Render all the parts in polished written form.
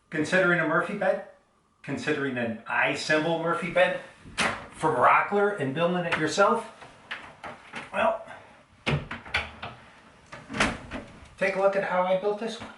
Considering a Murphy bed? Considering an ISemble Murphy bed from Rockler and building it yourself? Well, take a look at how I built this one.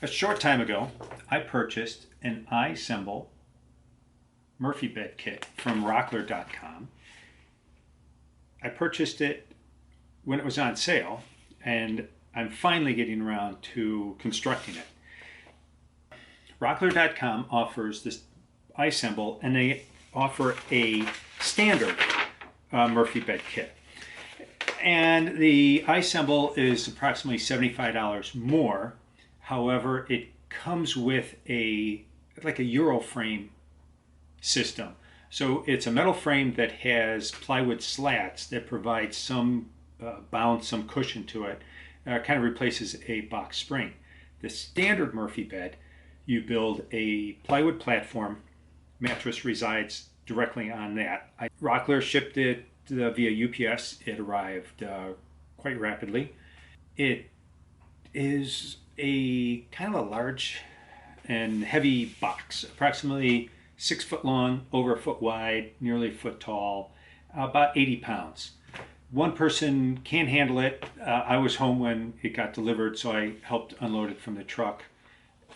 A short time ago, I purchased an ISemble Murphy Bed kit from Rockler.com. I purchased it when it was on sale, and I'm finally getting around to constructing it. Rockler.com offers this ISemble, and they offer a standard Murphy Bed kit. And the ISemble is approximately $75 more. However, it comes with like a Euro frame system. So it's a metal frame that has plywood slats that provide some bounce, some cushion to it. Kind of replaces a box spring. The standard Murphy bed, you build a plywood platform. Mattress resides directly on that. Rockler shipped it via UPS. It arrived quite rapidly. It is a kind of a large and heavy box, approximately 6 foot long, over a foot wide, nearly a foot tall, about 80 pounds. One person can handle it. I was home when it got delivered, so I helped unload it from the truck,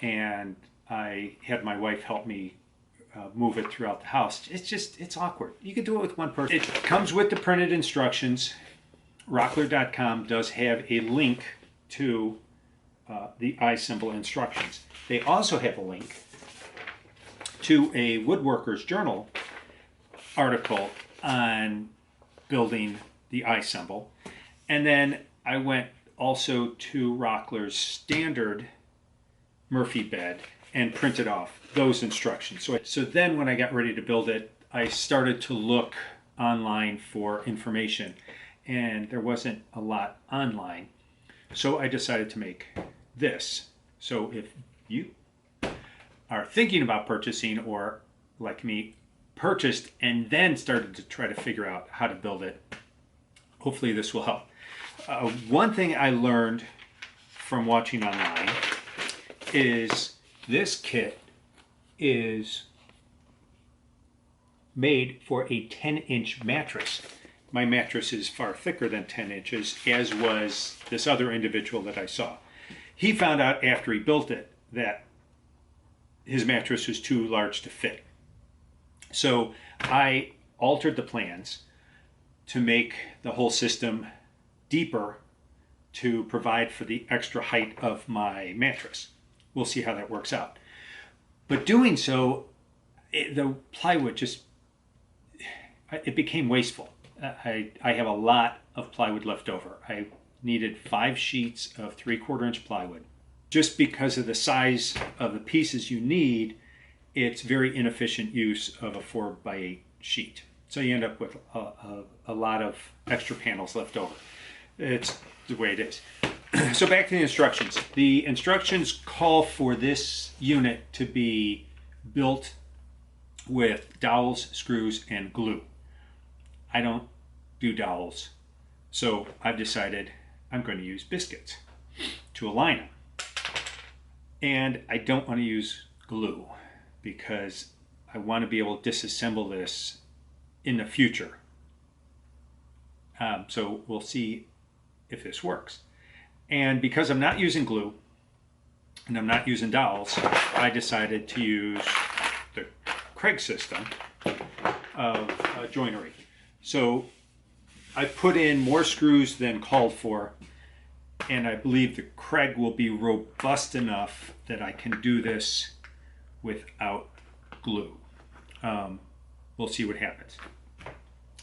and I had my wife help me move it throughout the house. It's awkward. You can do it with one person. It comes with the printed instructions. Rockler.com does have a link to the ISemble instructions. They also have a link to a Woodworker's Journal article on building the ISemble. And then I went also to Rockler's standard Murphy bed and printed off those instructions. So then when I got ready to build it, I started to look online for information, and there wasn't a lot online. So I decided to make this. So if you are thinking about purchasing, or like me, purchased and then started to try to figure out how to build it, hopefully this will help. One thing I learned from watching online is this kit is made for a 10-inch mattress. My mattress is far thicker than 10 inches, as was this other individual that I saw. He found out after he built it that his mattress was too large to fit. So I altered the plans to make the whole system deeper to provide for the extra height of my mattress. We'll see how that works out. But doing so, the plywood it became wasteful. I have a lot of plywood left over. I needed 5 sheets of 3/4 inch plywood. Just because of the size of the pieces you need, it's very inefficient use of a 4x8 sheet. So you end up with a lot of extra panels left over. It's the way it is. So back to the instructions. The instructions call for this unit to be built with dowels, screws, and glue. I don't do dowels, so I've decided I'm going to use biscuits to align them. And I don't want to use glue because I want to be able to disassemble this in the future. So we'll see if this works. And because I'm not using glue and I'm not using dowels, I decided to use the Craig system of joinery. So I put in more screws than called for, and I believe the Craig will be robust enough that I can do this without glue. We'll see what happens.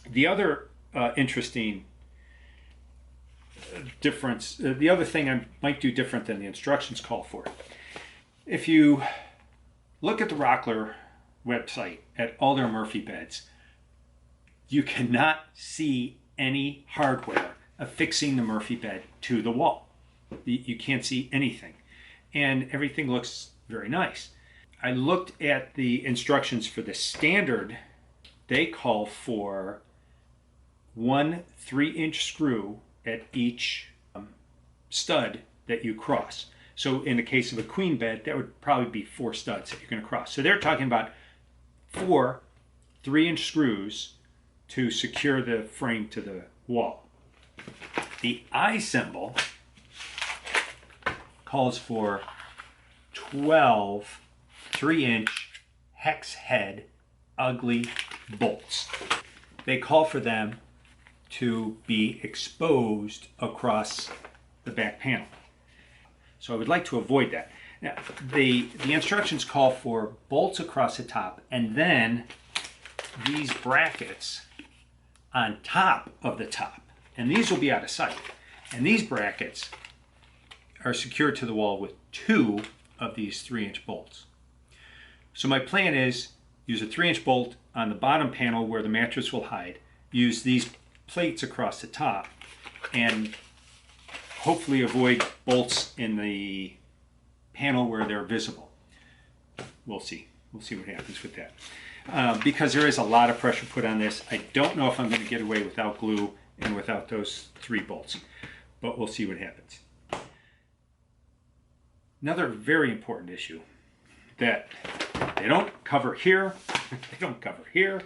The other interesting difference, the other thing I might do different than the instructions call for. If you look at the Rockler website at all their Murphy beds, you cannot see any hardware affixing the Murphy bed to the wall. You can't see anything, and everything looks very nice. I looked at the instructions for the standard. They call for 1 3-inch screw at each stud that you cross. So in the case of a queen bed, that would probably be 4 studs that you're going to cross. So they're talking about 4 3-inch screws to secure the frame to the wall. The ISemble calls for 12 3-inch hex head ugly bolts. They call for them to be exposed across the back panel. So I would like to avoid that. Now, the instructions call for bolts across the top and then these brackets on top of the top. And these will be out of sight. And these brackets are secured to the wall with 2 of these 3-inch bolts. So my plan is use a 3-inch bolt on the bottom panel where the mattress will hide, use these plates across the top, and hopefully avoid bolts in the panel where they're visible. We'll see. We'll see what happens with that. Because there is a lot of pressure put on this, I don't know if I'm going to get away without glue and without those 3 bolts, but we'll see what happens. Another very important issue that they don't cover here, they don't cover here,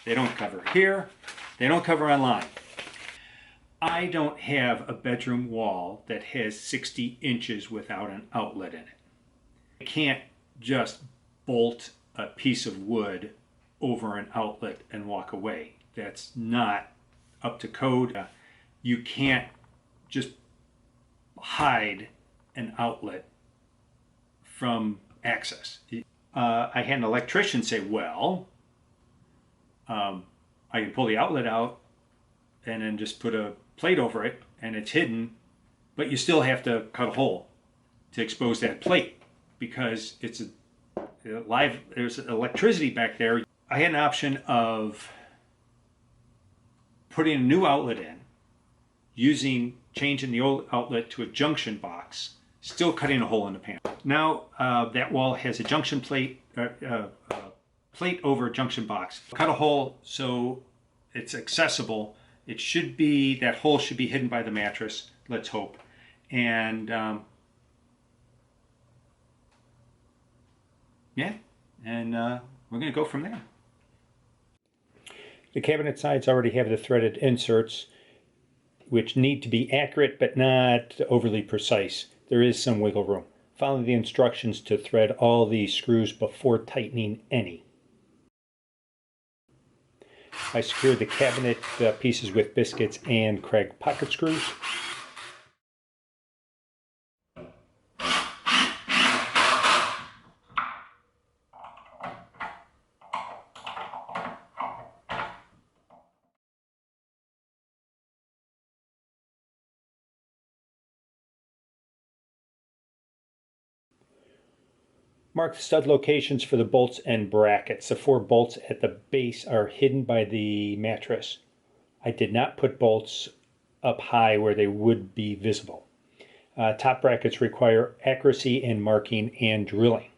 they don't cover here, they don't cover online. I don't have a bedroom wall that has 60 inches without an outlet in it. I can't just bolt a piece of wood over an outlet and walk away. That's not up to code. You can't just hide an outlet from access. I had an electrician say, well, I can pull the outlet out and then just put a plate over it and it's hidden, but you still have to cut a hole to expose that plate because it's there's electricity back there. I had an option of putting a new outlet in, changing the old outlet to a junction box, still cutting a hole in the panel. Now that wall has a junction plate, plate over a junction box. Cut a hole so it's accessible. It should be, that hole should be hidden by the mattress, let's hope. And yeah, and we're going to go from there. The cabinet sides already have the threaded inserts, which need to be accurate but not overly precise. There is some wiggle room. Follow the instructions to thread all the screws before tightening any. I secured the cabinet pieces with biscuits and Craig pocket screws. Mark the stud locations for the bolts and brackets. The 4 bolts at the base are hidden by the mattress. I did not put bolts up high where they would be visible. Top brackets require accuracy in marking and drilling.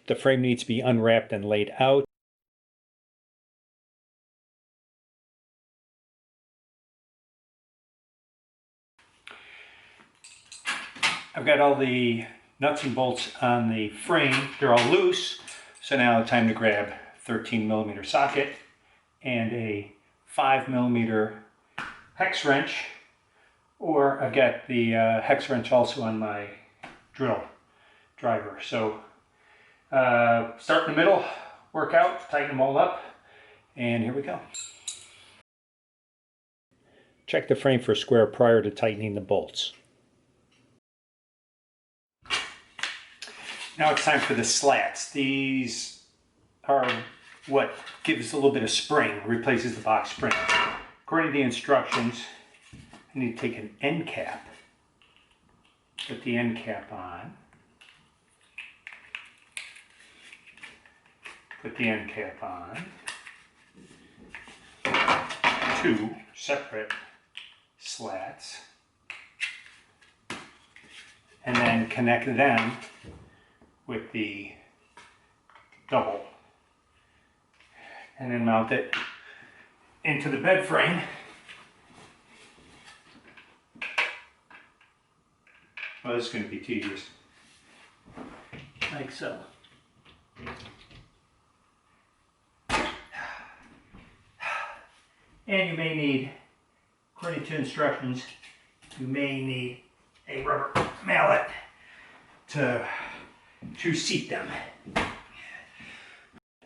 The frame needs to be unwrapped and laid out. I've got all the nuts and bolts on the frame. They're all loose. So now it's time to grab 13mm socket and a 5mm hex wrench. Or I've got the hex wrench also on my drill driver. So start in the middle, work out, tighten them all up, and here we go. Check the frame for square prior to tightening the bolts. Now it's time for the slats. These are what gives a little bit of spring, replaces the box spring. According to the instructions, I need to take an end cap, put the end cap on, put the end cap on, 2 separate slats, and then connect them with the double, and then mount it into the bed frame. Well, this is going to be tedious. Like so. And you may need, according to instructions, you may need a rubber mallet to seat them.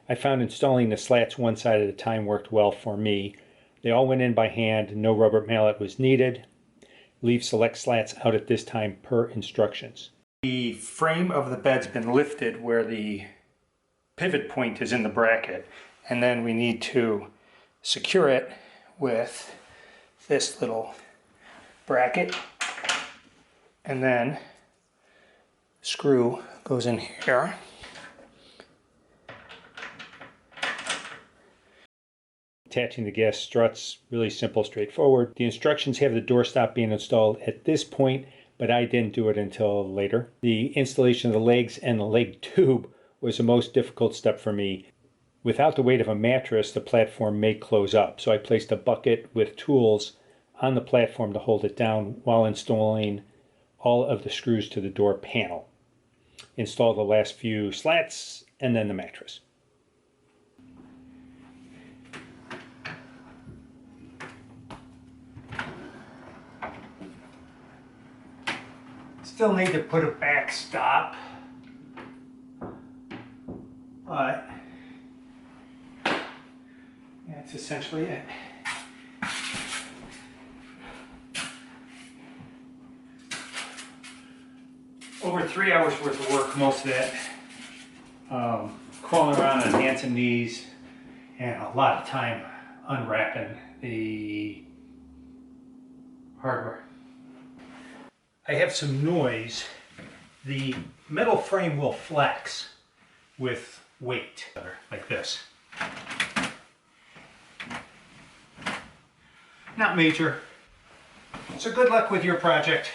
I found installing the slats one side at a time worked well for me. They all went in by hand, no rubber mallet was needed. Leave select slats out at this time per instructions. The frame of the bed's been lifted where the pivot point is in the bracket, and then we need to secure it with this little bracket, and then screw goes in here. Attaching the gas struts, really simple, straightforward. The instructions have the doorstop being installed at this point, but I didn't do it until later. The installation of the legs and the leg tube was the most difficult step for me. Without the weight of a mattress, the platform may close up, so I placed a bucket with tools on the platform to hold it down while installing all of the screws to the door panel. Install the last few slats and then the mattress. Still need to put a backstop, but that's essentially it. Over 3 hours worth of work, most of it crawling around on hands and knees, and a lot of time unwrapping the hardware. I have some noise. The metal frame will flex with weight, like this. Not major. So good luck with your project.